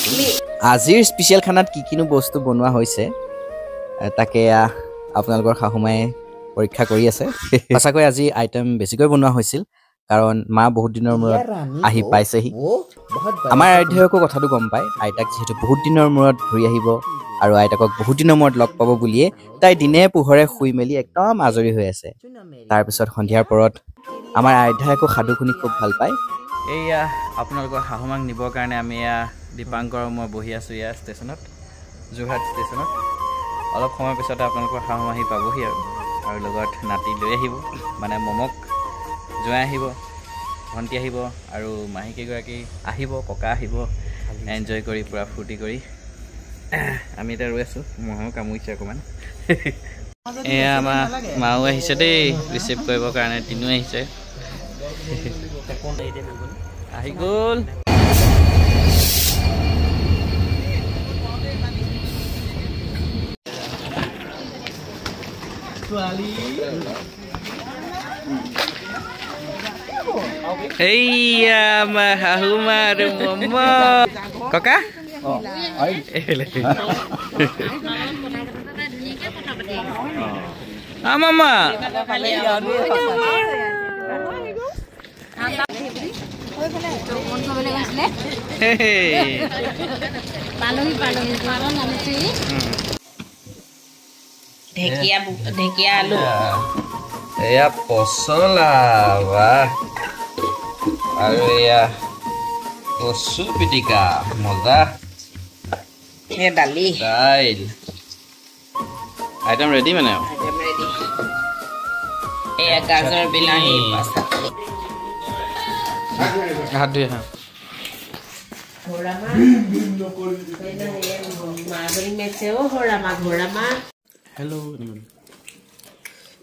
আছো আজিৰ স্পেশাল খানাত কি কিনো বস্তু বনোৱা হৈছে তাকে আপোনালোকৰ শাহুমাই পৰীক্ষা কৰি আছে সঁচাকৈ আজি আইটেম বেছিকৈ বনোৱা হৈছিল কাৰণ মা বহুত দিনৰ মূৰত আহি পাইছেহি আমাৰ আইতাকো কথাটো গম পায় আইতাক যেহেতু বহুত দিনৰ মূৰত ঘূৰি আহিব আৰু আইতাকক বহুত দিনৰ মূৰত লগ পাব বুলিয়ে তাই দিনে পোহৰে শুই মেলি একদম আজৰি হৈ আছে তাৰপিছত সন্ধিয়াৰ পৰত আমাৰ আইতাকো সাধু শুনি খুব ভাল পায় এয়া আপোনালোকৰ শাহুমাক নিবৰ কাৰণে আমি দীপাংকৰ মই বহি আছোঁ ইয়াৰ ষ্টেচনত যোৰহাট ষ্টেচনত অলপ সময় পিছতে আপোনালোকৰ শাহুমা আহি পাবহি আৰু লগত নাতি লৈ আহিব মানে মমক জোৱাই আহিব ভণ্টি আহিব আৰু মাহীকেইগৰাকী আহিব ককা আহিব এনজয় কৰি পূৰা ফূৰ্তি কৰি আমি এতিয়া ৰৈ আছোঁ মহো কামুৰিছে অকণমান এয়া আমাৰ মাও আহিছে দেই ৰিচিভ কৰিবৰ কাৰণে তিনিও আহিছে আহি গ'ল এইয়া আমাৰ শাহুমা আৰু মম ককা মামা ঢেকীয়া আলু এয়া পচলা বাহ আৰু এয়া কচু পিটিকা মজা দালি দাইল আইটেম ৰেডি মানে এয়া গাজৰ বিলাহী হাত ধুই আহা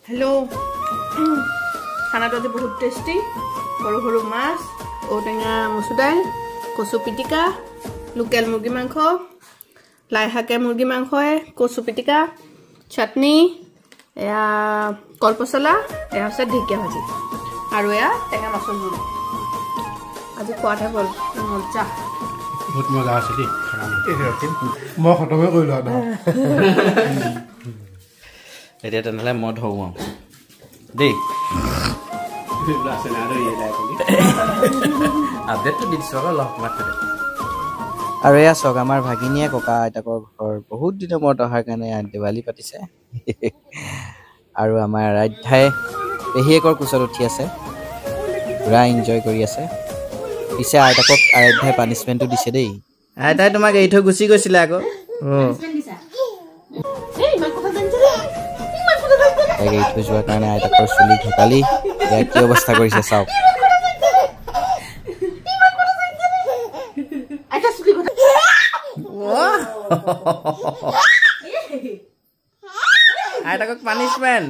हेलो खाना तो बहुत टेस्टी सरू सरू माछ औटेঙা মচুৰ দাইল কচু পিটিকা লোকেল মুৰ্গী মাংস লাই শাকে মুৰ্গী মাংসয়ে কচু পিটিকা চাটনি এয়া কল পচলা এয়া আছে ঢেকীয়া ভাজি আৰু এয়া টেঙা মাছৰ জোল আজি খোৱাতে হ'ল মজা বহুত মজা আছে দেই মই খতমে কৰিলো এতিয়া তেনেহ'লে মই ধৰো দেই আপডেটটো দিছোঁ আকৌ লগ মাত আৰু এয়া চাওক আমাৰ ভাগিনীয়ে ককা আইতাকৰ ঘৰ বহুত দিনৰ মূৰত অহাৰ কাৰণে দেৱালী পাতিছে আৰু আমাৰ আইতাই পেহীয়েকৰ কোচত উঠি আছে পুৰা এনজয় কৰি আছে পিছে আইতাকক আইতাই পানিছমেণ্টটো দিছে দেই আইতাই তোমাক এৰি থৈ গুচি গৈছিলে আকৌ এৰি থৈ যোৱাৰ কাৰণে আইতাকৰ চুলি ঘটালি ইয়াৰ কি অৱস্থা কৰিছে চাওক আইতাকক পানিছমেণ্ট